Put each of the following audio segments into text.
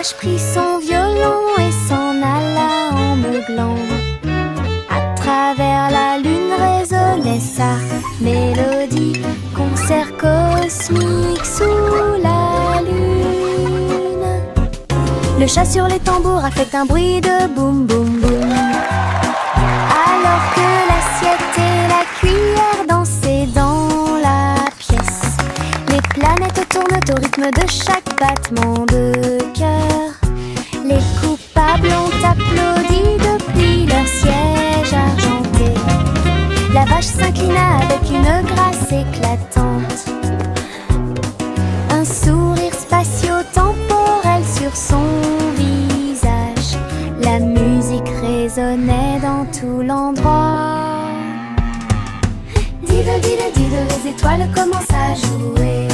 vache prit son violon et s'en alla en meuglant. À travers la lune résonnait sa mélodie, concert cosmique sous la lune. Le chat sur les tambours a fait un bruit de boum boum boum, alors que l'assiette et la cuillère dansaient dans la pièce. Les planètes tournent au rythme de chaque battement de cœur. Les coupables ont applaudi depuis leur siège argenté. La vache s'inclina avec une grâce éclatante, un sourire spatio-temporel sur son visage. La musique résonnait dans tout l'endroit. Diddle, diddle, diddle, les étoiles commencent à jouer.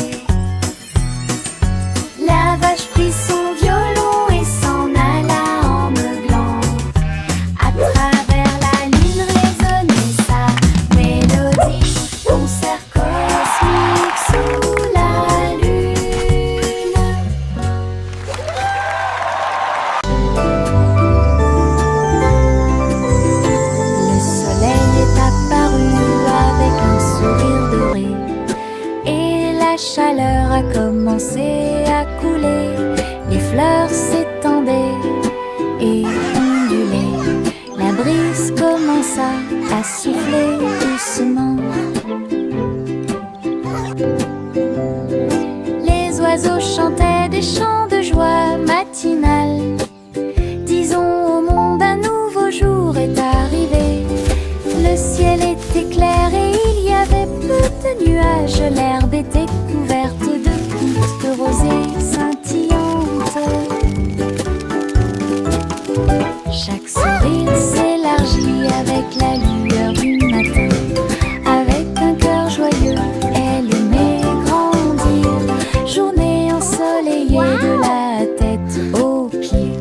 La vache prit son violon et s'en alla en meuglant. À travers la lune résonnait sa mélodie, concert cosmique sous la lune. Le soleil est apparu avec un sourire doré, et la chaleur a commencé à couler. Les fleurs s'étendaient et ondulaient. La brise commença à souffler doucement. Les oiseaux chantaient des chants de joie matinale. Disons au monde un nouveau jour est arrivé. Le ciel était clair et il y avait peu de nuages. L'herbe était couverte de gouttes de rosée scintillantes. Chaque sourire s'élargit avec la lueur du matin. Avec un cœur joyeux, elle aimait grandir. Journée ensoleillée de la tête aux pieds.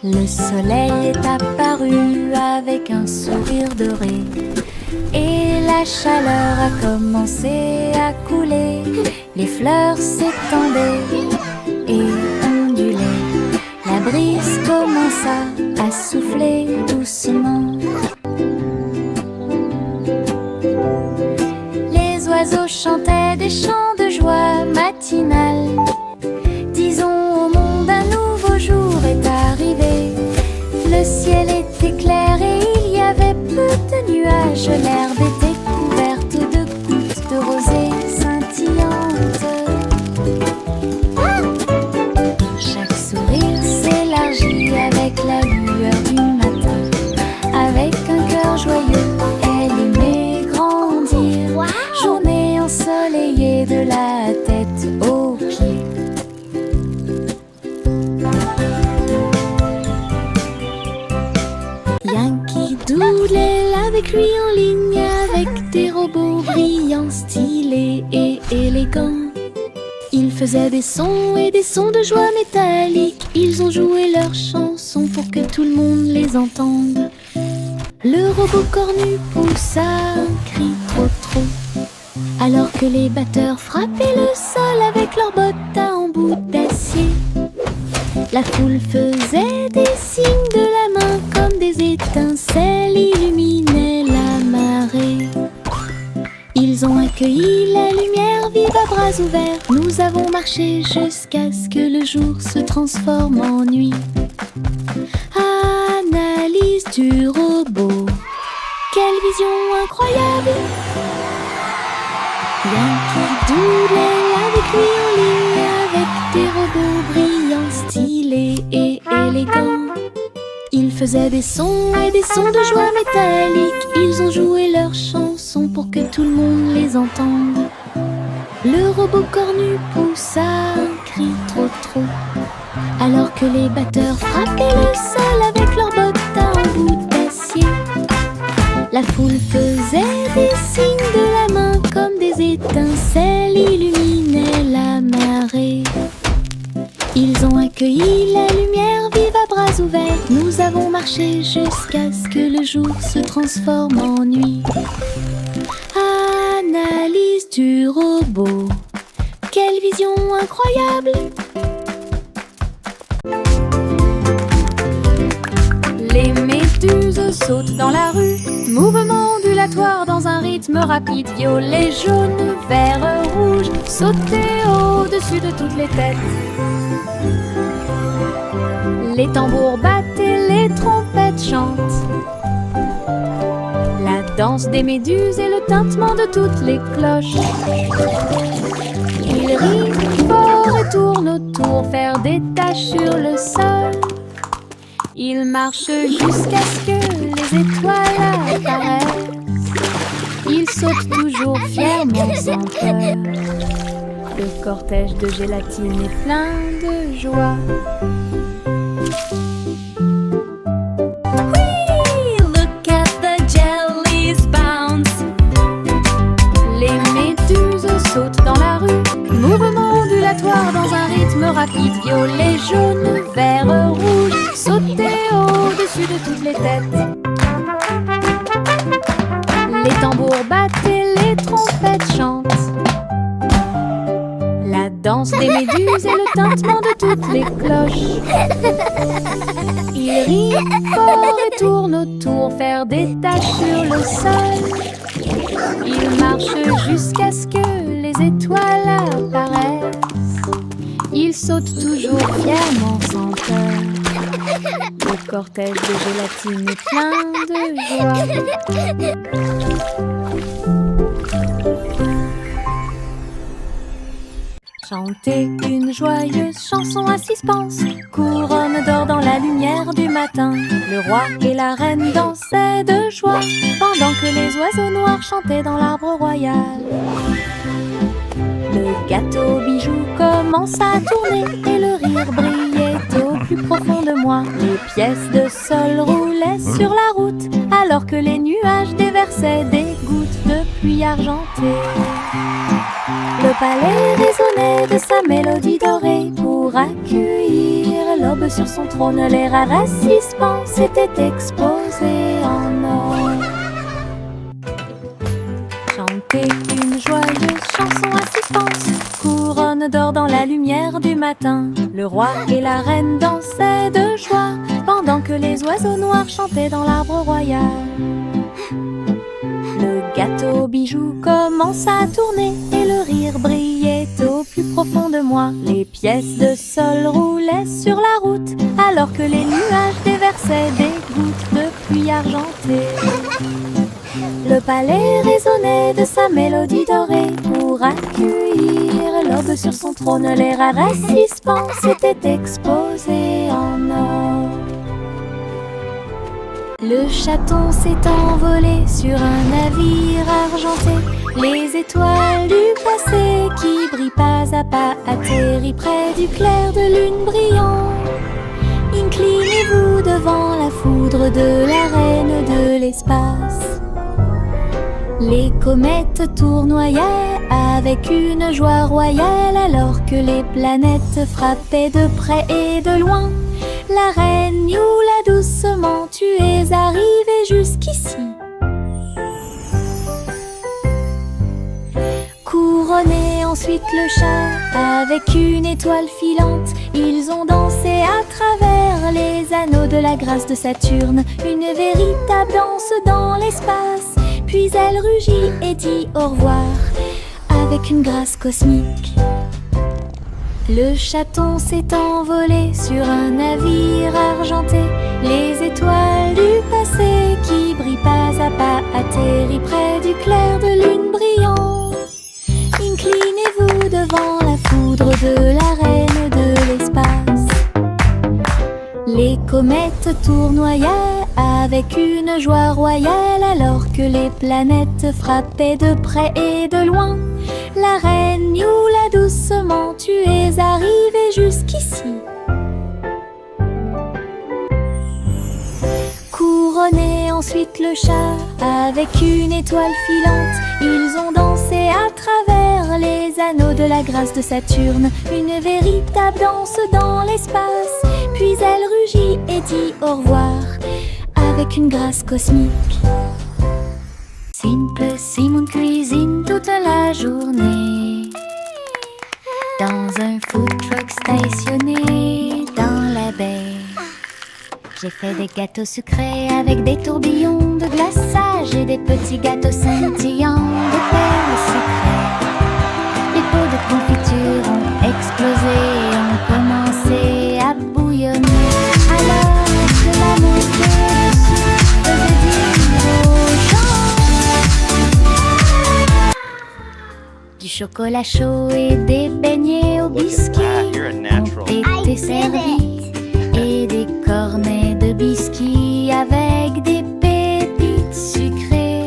Le soleil est apparu avec un sourire doré, et la chaleur a commencé à couler. Les fleurs s'étendaient et ondulaient. La brise commença à souffler doucement. Les oiseaux chantaient des chants de joie matinale. Disons au monde un nouveau jour est arrivé. Le ciel était clair et il y avait peu de nuages. L'herbe était couverte de gouttes de rosée scintillantes. Chaque sourire s'élargit avec la lueur du matin. Avec un cœur joyeux, elle aimait grandir. Journée ensoleillée de la tête aux pieds. Yankee Doodle est avec lui en ligne, avec des robots brillants, stylés et élégants. Ils faisaient des sons et des sons de joie métallique. Ils ont joué leurs chansons pour que tout le monde les entende. Le robot cornu poussa un cri trop trop, alors que les batteurs frappaient le sol avec leurs bottes à embout d'acier. La foule faisait des signes de la main comme des étincelles illuminaient la marée. Ils ont accueilli la lumière vive à bras ouverts. Nous avons marché jusqu'à ce que le jour se transforme en nuit. Analyse du robot, quelle vision incroyable! Yankee Doodle est avec lui en ligne, avec des robots brillants, stylés et élégants. Ils faisaient des sons et des sons de joie métallique. Ils ont joué leurs chansons pour que tout le monde les entende. Le robot cornu poussa un cri trop trop, alors que les batteurs frappaient le sol avec leurs bottes à embout d'acier. La foule faisait des signes de la main comme des étincelles illuminaient la marée. Ils ont accueilli la lumière vive à bras ouverts, nous avons marché jusqu'à ce que le jour se transforme en nuit. Analyse du robot. Quelle vision incroyable! Les méduses sautent dans la rue, mouvement ondulatoire dans un rythme rapide. Violet, jaune, vert, rouge, sauter au-dessus de toutes les têtes. Les tambours battent et les trompettes chantent. La danse des méduses et le tintement de toutes les cloches. Ils rient fort et tournent autour, faire des taches sur le sol. Ils marchent jusqu'à ce que les étoiles apparaissent. Ils sautent toujours fièrement sans peur. Le cortège de gélatine est plein de joie. Oui, look at the jellies bounce. Les méduses sautent dans la rue, mouvement ondulatoire dans un rythme rapide. Violet, jaune, vert, rouge, sauter au-dessus de toutes les têtes. Les tambours battent et les trompettes chantent. La danse des méduses et le tintement de toutes les cloches. Ils rient fort et tournent autour, faire des taches sur le sol. Ils marchent jusqu'à ce que les étoiles apparaissent. Ils sautent toujours fièrement sans peur. Le cortège de gélatine est plein de joie. Chantez une joyeuse chanson à suspense, couronne d'or dans la lumière du matin. Le roi et la reine dansaient de joie, pendant que les oiseaux noirs chantaient dans l'arbre royal. Le gâteau bijou commence à tourner et le rire brillait au plus profond de moi. Les pièces de sol roulaient sur la route, alors que les nuages déversaient des gouttes de pluie argentée. Le palais résonnait de sa mélodie dorée pour accueillir l'aube sur son trône. Les rares suspens s'étaient exposés en or. Chantez une joyeuse chanson à suspense, couronne d'or dans la lumière du matin. Le roi et la reine dansaient de joie, pendant que les oiseaux noirs chantaient dans l'arbre royal. Le gâteau bijou commence à tourner et le rire brillait au plus profond de moi. Les pièces de sol roulaient sur la route, alors que les nuages déversaient des gouttes de pluie argentée. Le palais résonnait de sa mélodie dorée pour accueillir l'aube sur son trône. Les rares suspens s'étaient exposés en or. Le chaton s'est envolé sur un navire argenté. Les étoiles du passé qui brillent pas à pas atterrissent près du clair de lune brillant. Inclinez-vous devant la foudre de la reine de l'espace. Les comètes tournoyaient avec une joie royale, alors que les planètes frappaient de près et de loin. La reine Youla, doucement, tu es arrivée jusqu'ici. Couronné ensuite le chat avec une étoile filante. Ils ont dansé à travers les anneaux de la grâce de Saturne, une véritable danse dans l'espace. Puis elle rugit et dit au revoir avec une grâce cosmique. Le chaton s'est envolé sur un navire argenté. Les étoiles du passé qui brillent pas à pas atterrissent près du clair de lune brillant. Inclinez-vous devant la foudre de la reine de l'espace. Les comètes tournoyaient avec une joie royale, alors que les planètes frappaient de près et de loin. La reine Youla, doucement, tu es arrivée jusqu'ici. Couronné ensuite le chat avec une étoile filante. Ils ont dansé à travers les anneaux de la grâce de Saturne, une véritable danse dans l'espace. Puis elle rugit et dit au revoir avec une grâce cosmique. Simple Simon cuisine toute la journée dans un food truck stationné dans la baie. J'ai fait des gâteaux sucrés avec des tourbillons de glaçage et des petits gâteaux scintillants de perles sucrées. Les pots de confiture ont explosé et ont commencé à bouillonner. Alors que la montée de sucre faisait dire aux gens du chocolat chaud et des beignets au biscuit ont été servis et des cornets de biscuits avec des pépites sucrées.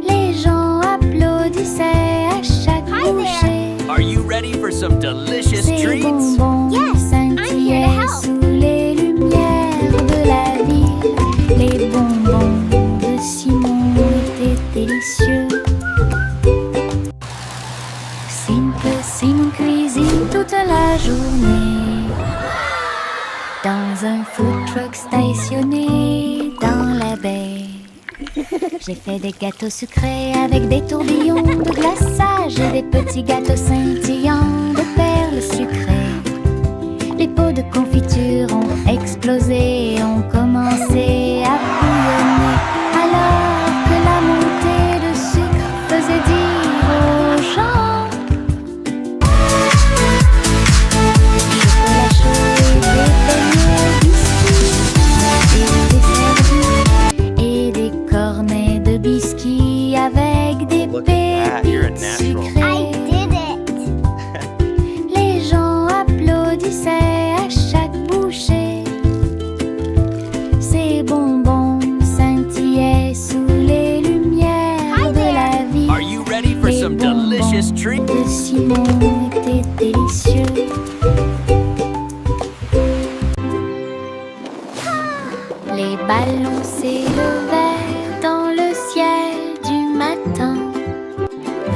Les gens applaudissaient à chaque bouchée. Are you ready for some delicious Ces treats? bonbons scintillaient sous les lumières de la ville. Les bonbons de Simon étaient délicieux. Simple Simon cuisine toute la journée dans un food truck stationné dans la baie. J'ai fait des gâteaux sucrés avec des tourbillons de glaçage et des petits gâteaux scintillants de perles sucrées. Les pots de confiture ont explosé et ont commencé à bouillonner. Alors que la montée de sucre faisait dire aux gens chocolat chaud et des beignets au biscuit étaient servis et des cornets de biscuits avec des pépites sucrées. Les gens applaudissaient à chaque bouchée. Ces bonbons scintillaient sous les lumières de la vie. Are you ready for Les some delicious bonbons treats? de Simon étaient délicieux. Les ballons s'élevèrent dans le ciel du matin,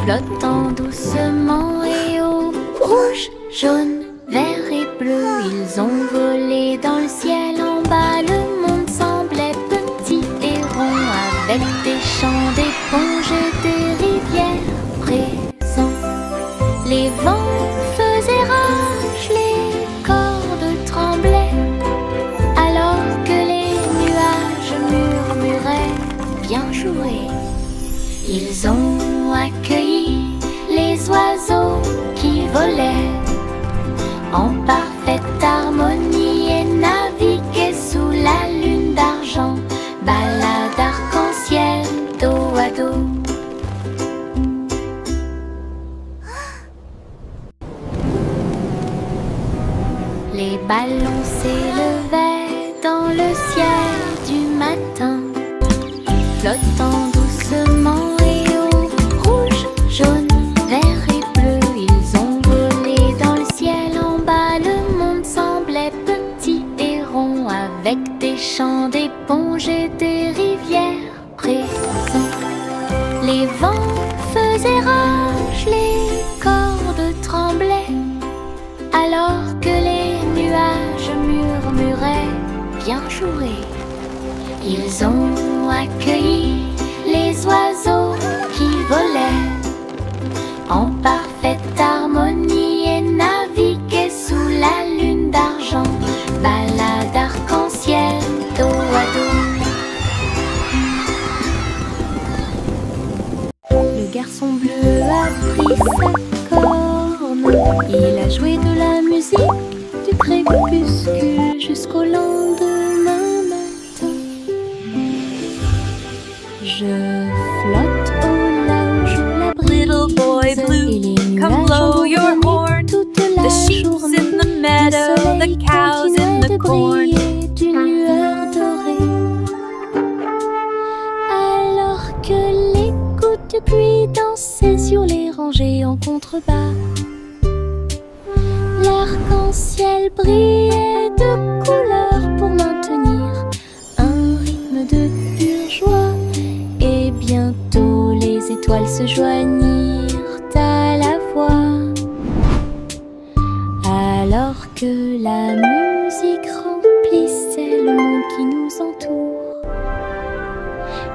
flottant doucement et haut, rouge, jaune, vert et bleu. Ils ont volé dans le ciel en bas. Le monde semblait petit et rond, avec des champs d'éponges et des rivières présents. Les vents faisaient rage, les cordes tremblaient, alors que les nuages murmuraient bien joué. Ils ont accueilli les oiseaux qui volaient en parfaite harmonie et naviguaient sous la lune d'argent, balade arc-en-ciel dos à dos. Les ballons s'élevaient dans le ciel du matin, flottant doucement et haut, rouge, jaune, vert et bleu. Ils ont volé dans le ciel en bas. Le monde semblait petit et rond, avec des champs d'éponges et des rivières présents. Les vents faisaient rage, les cordes tremblaient, alors que les nuages murmuraient bien joué. Ils ont accueilli les oiseaux qui volaient en parfaite harmonie et naviguaient sous la lune d'argent, balade arc-en-ciel dos à dos. Le garçon bleu a pris sa corne, il a joué de la musique du crépuscule jusqu'au lendemain matin. Je flotte au large la brise. Little boy blue, et les come nuages blow ont your volé horn. toute la The sheep's journée. in the meadow, Le the soleil cows in continuait the de corn. briller d'une lueur dorée. Alors que les gouttes de pluie dansaient sur les rangées en contrebas, l'arc-en-ciel brillait de couleurs pour maintenir un rythme de pure joie. Et bientôt les étoiles se joignirent à la voix. Alors que la musique remplissait le monde qui nous entoure,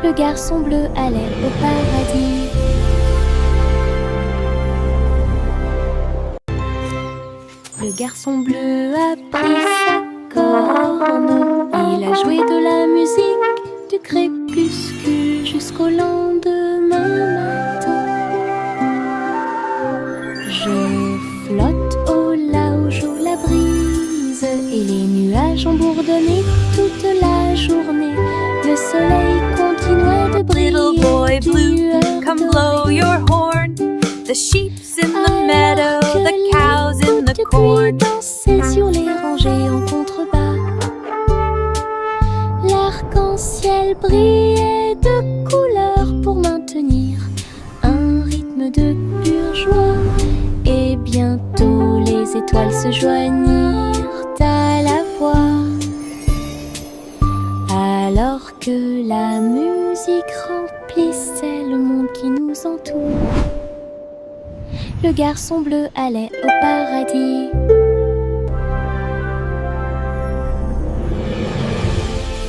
le garçon bleu allait au paradis. Le garçon bleu a pris sa corne, il a joué de la musique du crépuscule jusqu'au lendemain matin. Je flotte au large où la brise et les nuages ont bourdonné toute la journée. Le soleil continuait de briller. Little boy d'une blue, lueur come blow dorée. your horn. The sheep's in the Alors meadow, que the les cow's in the petites corn. pluies dansaient sur les rangées en contrebas. L'arc-en-ciel brillait de couleurs pour maintenir un rythme de pure joie. Et bientôt les étoiles se joignirent à la voix. Alors que la musique remplissait le monde qui nous entoure, le garçon bleu allait au paradis.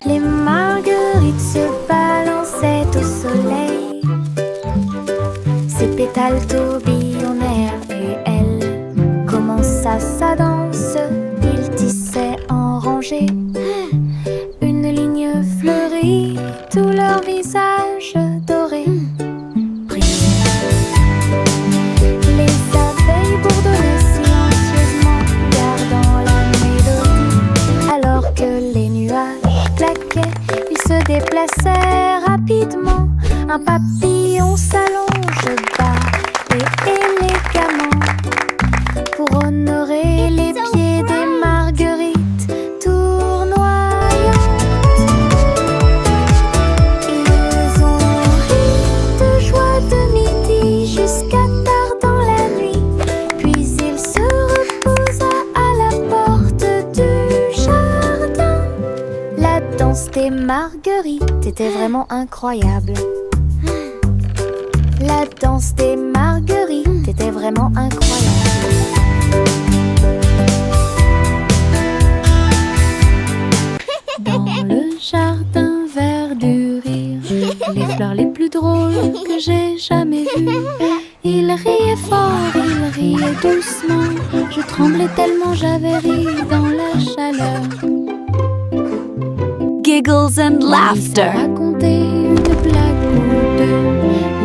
Les marguerites se balançaient au soleil, ses pétales tourbillonnèrent et elle commença sa danse. Il tissait en rangée une ligne fleurie, tous leurs visages dorés. Les abeilles bourdonnaient silencieusement, gardant la mélodie. Alors que les nuages claquaient, ils se déplaçaient rapidement. Un papillon s'allonge bas et élégamment pour honorer les pieds des marguerites tournoyantes. Ils ont ri de joie de midi jusqu'à tard dans la nuit, puis il se reposa à la porte du jardin. La danse des marguerites était vraiment incroyable. La danse des marguerites était vraiment incroyable. Dans le jardin verduré, les fleurs les plus drôles que j'ai jamais vues. Il riait fort, il riait doucement. Je tremblais tellement j'avais ri dans la chaleur. Giggles and Il laughter. racontait une blague ou deux.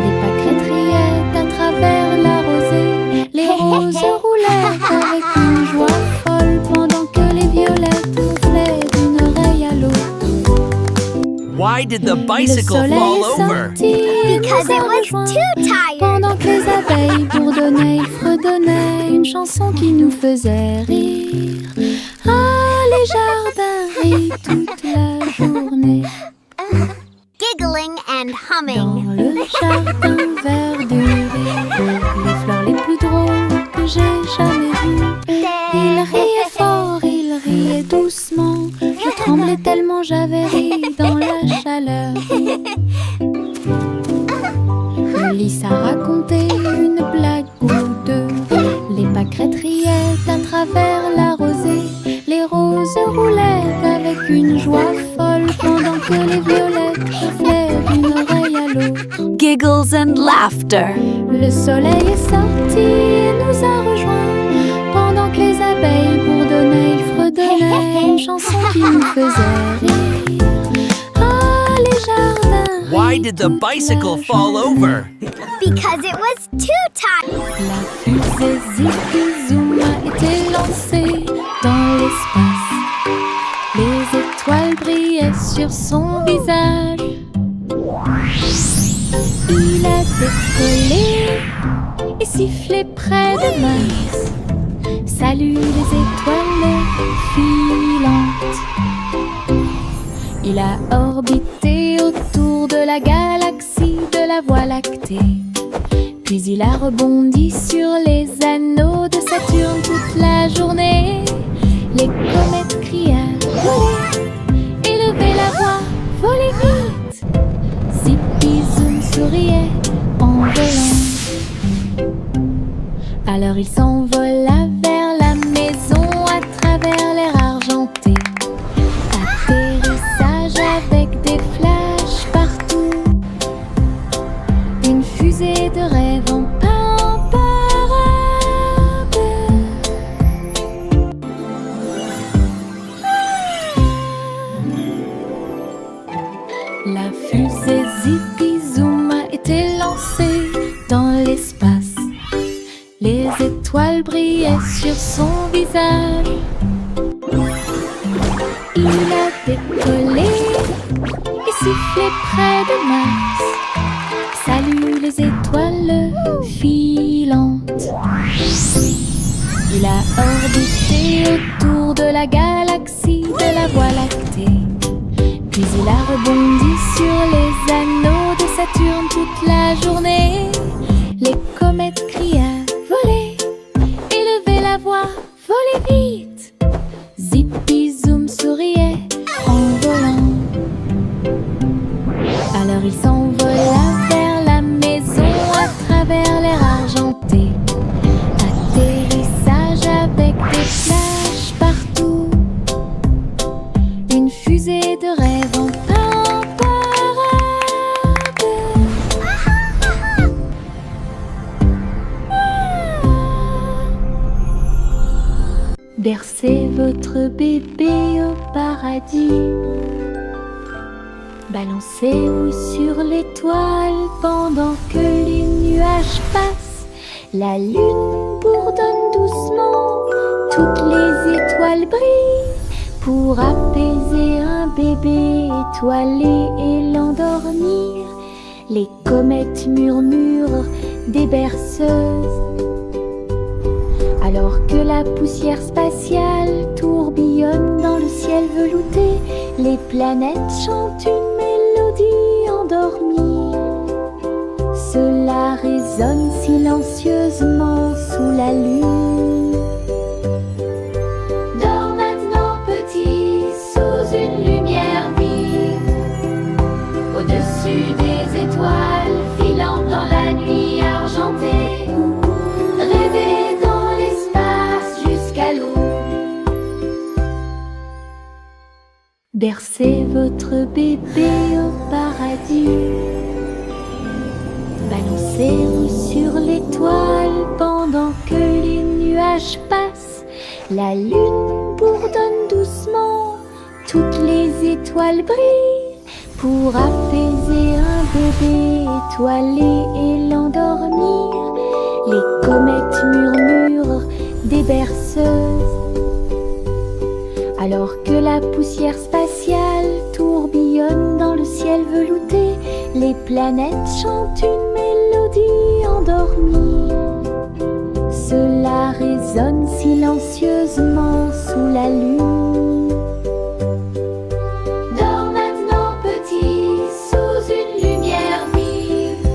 Les pâquerettes riaient à travers la rosée. Les roses roulaient avec une joie folle pendant que les violettes ronflaient d'une oreille à l'autre. Why did the Le bicycle soleil fall est over? sorti et Because nous a it was rejoints. too tired. Pendant que les abeilles bourdonnaient, ils fredonnaient une chanson qui nous faisait rire. Ah, les jardins rient toute la journée. Giggling and Dans humming. le jardin verduré, les fleurs les plus drôles que j'ai jamais vues. Il riait fort, il riait doucement. Je tremblais tellement j'avais ri dans la chaleur. Lisa racontait une blague ou deux. Les pâquerettes riaient à travers la rosée. Les roses roulaient avec une joie folle pendant que les violettes ronflaient d'une oreille à l'autre. Giggles and laughter. Le soleil est sorti et nous a rejoints. Pendant que les abeilles bourdonnaient, ils fredonnaient une chanson qui nous faisait rire. Ah, les jardins. Why did the bicycle fall over? Because it was too tired. La fusée Zipi-Zoom a été lancée dans l'espace. Les étoiles brillaient sur son visage. Il a décollé et sifflé près de Mars. Salut les étoiles filantes. Il a orbité autour de la galaxie de la Voie lactée. Puis il a rebondi sur les anneaux de Saturne toute la journée. Les comètes criaient « Volez !» Élevez la voix, volez vite. Zipi-Zoom souriait en volant. Alors il s'envola vers la maison à travers étoiles brillaient sur son visage. Il a décollé et sifflé près de Mars. Salut les étoiles filantes. Il a orbité autour de la galaxie de la Voie lactée. Puis il a rebondi sur les anneaux de Saturne toute la journée. Les comètes criaient « Volez !» Élevez la voix, volez vite! Zippy Zoom souriait en volant. Alors il s'envola vers la maison à travers l'air argenté. Atterrissage avec des flashs partout. Une fusée de rêve en parade. Bercez votre bébé au paradis. Balancez-vous sur l'étoile pendant que les nuages passent. La lune bourdonne doucement, toutes les étoiles brillent pour apaiser un bébé étoilé et l'endormir. Les comètes murmurent des berceuses. Alors que la poussière spatiale tourbillonne dans le ciel velouté, les planètes chantent une mélodie endormie. Cela résonne silencieusement sous la lune. Dors maintenant petit, sous une lumière vive, au-dessus des étoiles filant dans la nuit argentée. Rêvez dans l'espace jusqu'à l'aube. Bercez votre bébé au paradis. Balancez-vous sur l'étoile pendant que les nuages passent. La lune bourdonne doucement, toutes les étoiles brillent pour apaiser un bébé étoilé et l'endormir. Les comètes murmurent des berceuses. Alors que la poussière spatiale tourbillonne dans le ciel velouté, les planètes chantent une mélodie endormie. Cela résonne silencieusement sous la lune. Dors maintenant petit, sous une lumière vive,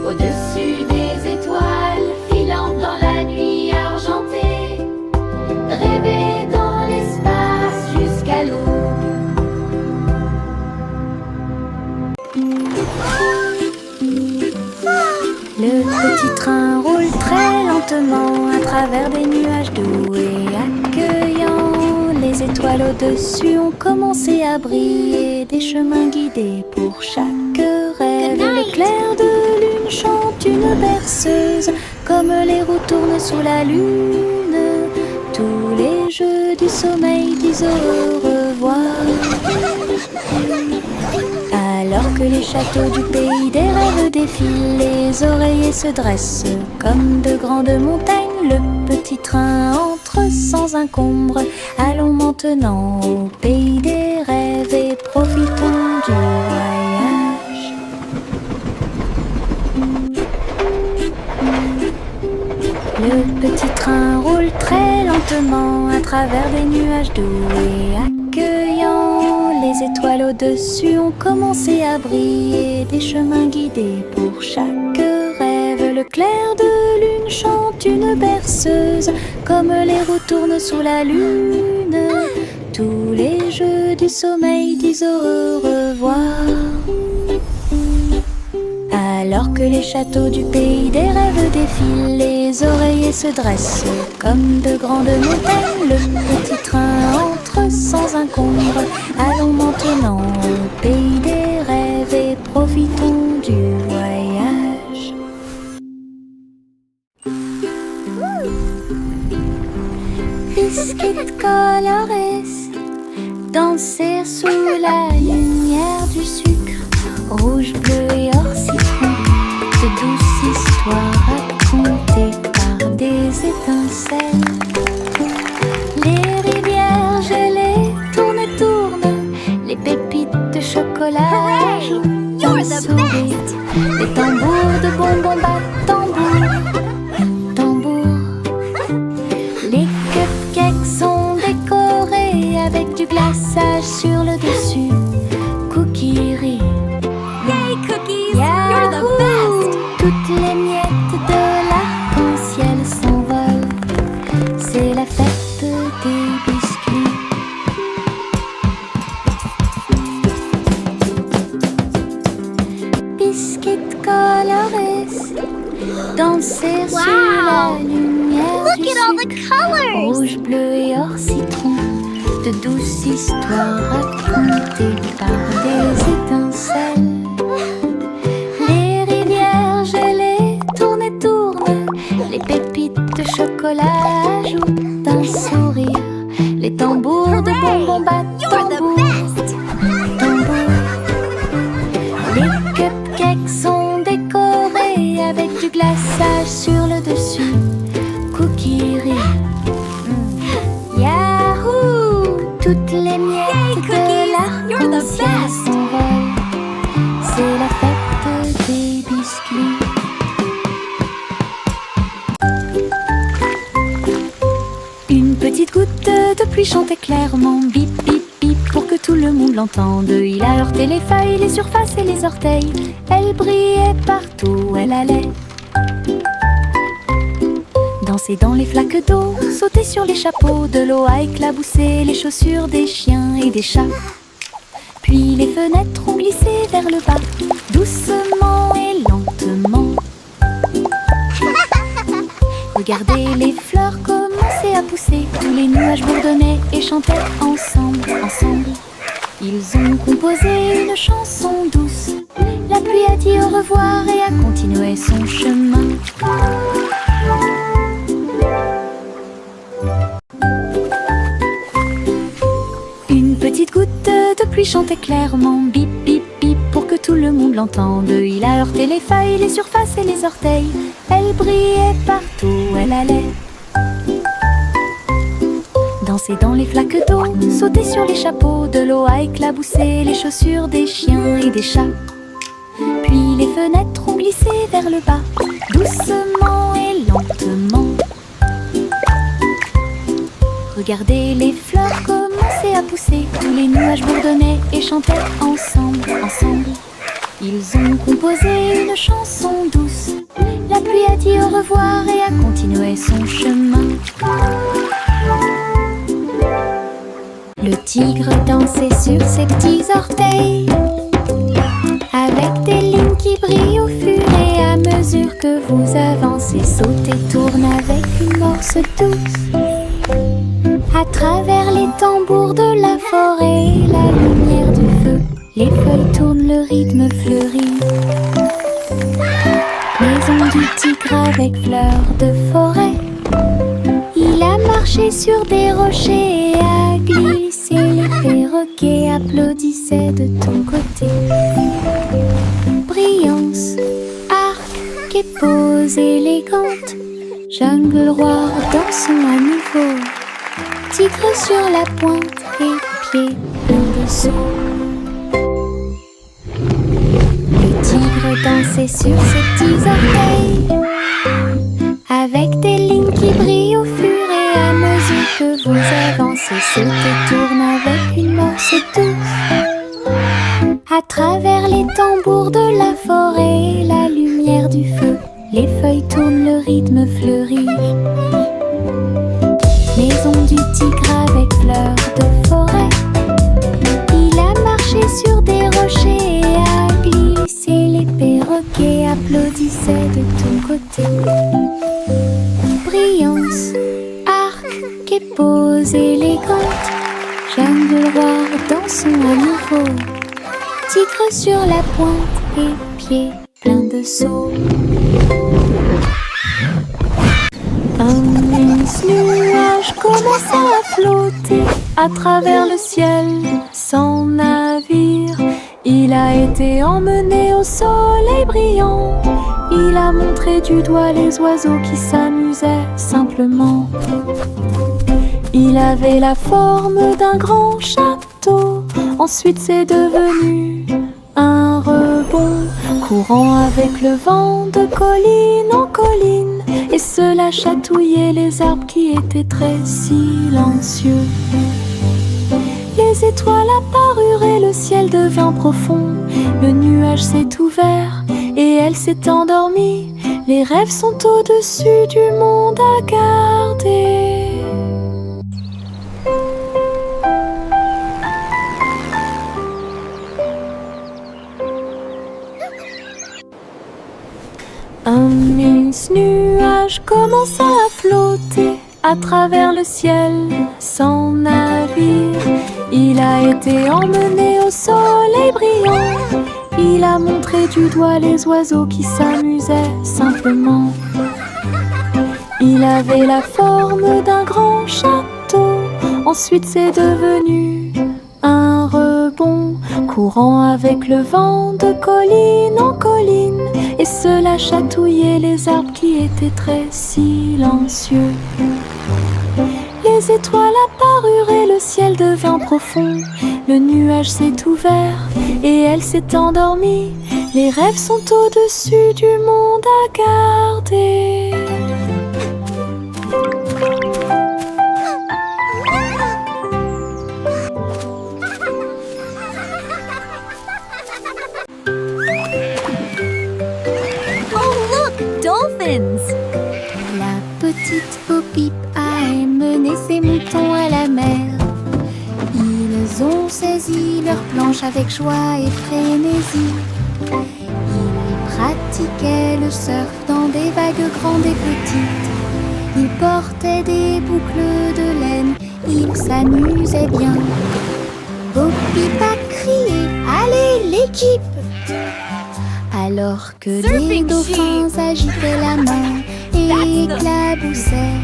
au-dessus des étoiles filant dans la nuit argentée. Rêvez dans l'espace jusqu'à l'aube. Le petit train roule très lentement à travers des nuages doux et accueillants. Les étoiles au-dessus ont commencé à briller, des chemins guidés pour chaque rêve. Le clair de lune chante une berceuse, comme les roues tournent sous la lune. Tous les jeux du sommeil disent au revoir. Alors que les châteaux du pays des rêves défilent, les oreillers se dressent comme de grandes montagnes. Le petit train entre sans encombre. Allons maintenant au pays des rêves et profitons du voyage. Le petit train roule très lentement à travers des nuages doux et accueillants. Les étoiles au-dessus ont commencé à briller, des chemins guidés pour chaque rêve. Le clair de lune chante une berceuse, comme les roues tournent sous la lune. Tous les jeux du sommeil disent au revoir. Alors que les châteaux du pays des rêves défilent, les oreillers se dressent comme de grandes montagnes. Le petit train entre sans encombre. Allons maintenant au pays des rêves et profitons du voyage. Biscuits colorés, danser sous la lumière du sucre, rouge, bleu et or citron, de douces histoires racontées par des sourire. Les tambours de bonbons battent tambour, tambour. Les cupcakes sont décorés avec du glaçage sur le dessus. Cookie. Yay, cookies! You're the best! Toutes les miettes de l'arc-en-ciel s'envolent. C'est la fête des biscuits. Biscuits colorés, danser Wow. sur la lumière Look du at all the sucre. colors! Rouge, bleu et or citron, de douces histoires racontées par des étincelles. Les rivières gelées tournent et tournent, les pépites de chocolat ajoutent un sourire. Les tambours de bonbons battent You're the tambour, best! tambour. Les cupcakes sont décorés avec du glaçage sur le dessus. Cookie. Yahoo! Toutes les miettes cookies! de You're the l'arc-en-ciel best! s'envolent. C'est la fête des biscuits. Une petite goutte de pluie chantait clairement, bip bip bip, pour que tout le monde l'entende. Il a heurté les feuilles, les surfaces et les orteils. Elle brillait partout où elle allait. Danser dans les flaques d'eau, sauter sur les chapeaux, de l'eau a éclaboussé les chaussures des chiens et des chats. Puis les fenêtres ont glissé vers le bas, doucement et lentement. Regardez les fleurs commencer à pousser, tous les nuages bourdonnaient et chantaient ensemble, ensemble. Ils ont composé une chanson douce. La pluie a dit au revoir et a continué son chemin. Une petite goutte de pluie chantait clairement, bip bip bip, pour que tout le monde l'entende. Il a heurté les feuilles, les surfaces et les orteils. Elle brillait partout où elle allait. Danser dans les flaques d'eau, sauter sur les chapeaux, de l'eau a éclaboussé les chaussures des chiens et des chats. Puis les fenêtres ont glissé vers le bas, doucement et lentement. Regardez les fleurs commencer à pousser, tous les nuages bourdonnaient et chantaient ensemble, ensemble. Ils ont composé une chanson douce. La pluie a dit au revoir et a continué son chemin. Le tigre dansait sur ses petits orteils, avec des lignes qui brillent au fur et à mesure que vous avancez. Saute et tourne avec une morse douce. À travers les tambours de la forêt, la lumière du feu, les feuilles tournent, le rythme fleurit. Maison du tigre avec fleurs de forêt. Il a marché sur des rochers et a glissé. Les perroquets applaudissaient de ton côté. Brillance, arc et pose élégante. Jungle roi, dansons à nouveau. Tigre sur la pointe et pieds pleins de seaux. Le tigre dansait sur ses petits orteils, avec des lignes qui brillent au fur et à mesure que vous avancez. Saute et tourne avec une morse douce. À travers les tambours de la forêt, la lumière du feu, les feuilles tournent, le rythme fleurit. Maison du tigre avec fleurs de forêt. Il a marché sur des rochers et a glissé. Les perroquets applaudissaient de ton côté. Brillance, arc et pose élégante. Jungle roi, dansons à nouveau. Tigre sur la pointe et pieds pleins de seaux. Un immense nuage commença à flotter à travers le ciel sans navire. Il a été emmené au soleil brillant. Il a montré du doigt les oiseaux qui s'amusaient simplement. Il avait la forme d'un grand château. Ensuite c'est devenu un regard. rebond, courant avec le vent de colline en colline, et cela chatouillait les arbres qui étaient très silencieux. Les étoiles apparurent et le ciel devint profond. Le nuage s'est ouvert et elle s'est endormie. Les rêves sont au-dessus du monde à garder. Un mince nuage commença à flotter à travers le ciel sans navire. Il a été emmené au soleil brillant. Il a montré du doigt les oiseaux qui s'amusaient simplement. Il avait la forme d'un grand château. Ensuite c'est devenu un rebond, courant avec le vent de colline en colline, et cela chatouillait les arbres qui étaient très silencieux. Les étoiles apparurent et le ciel devint profond. Le nuage s'est ouvert et elle s'est endormie. Les rêves sont au-dessus du monde à garder. Oh, look! Dolphins! La petite Bo-Peep a emmené ses moutons à la mer. Ils ont saisi leur planche avec joie et frénésie. Ils pratiquaient le surf dans des vagues grandes et petites. Ils portaient des boucles de laine, ils s'amusaient bien. Bo-Peep a crié « Allez l'équipe !» alors que les dauphins agitaient la main et éclaboussaient.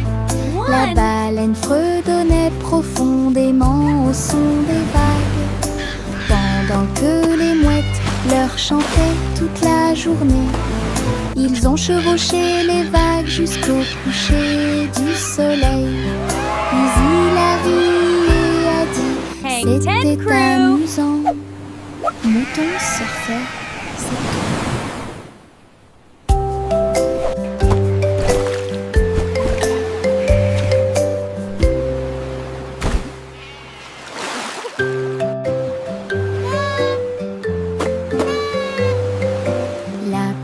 La baleine fredonnait profondément au son des vagues, pendant que les mouettes leur chantaient toute la journée. Ils ont chevauché les vagues jusqu'au coucher du soleil. Puis il a ri et a dit Hang ten, c'était crew. amusant. Mouton surfait, c'est tout.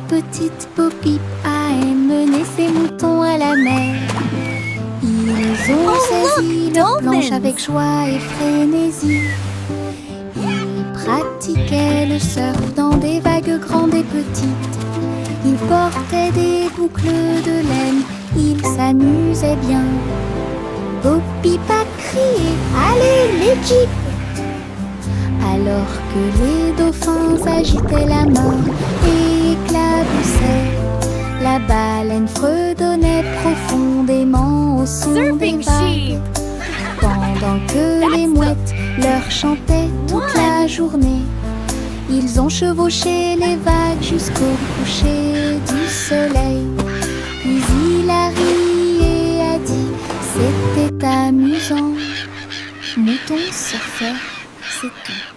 Petite Bo-Peep a emmené ses moutons à la mer. Ils ont saisi leur planche avec joie et frénésie. Ils pratiquaient le surf dans des vagues grandes et petites. Ils portaient des boucles de laine, ils s'amusaient bien. Bo-Peep a crié « Allez l'équipe !» alors que les dauphins agitaient la main et éclaboussaient. La baleine fredonnait profondément au son des Surfing vagues, sheep! pendant que les mouettes leur chantaient toute la journée. Ils ont chevauché les vagues jusqu'au coucher du soleil. Puis il a ri et a dit c'était amusant. Mouton surfait, c'est tout.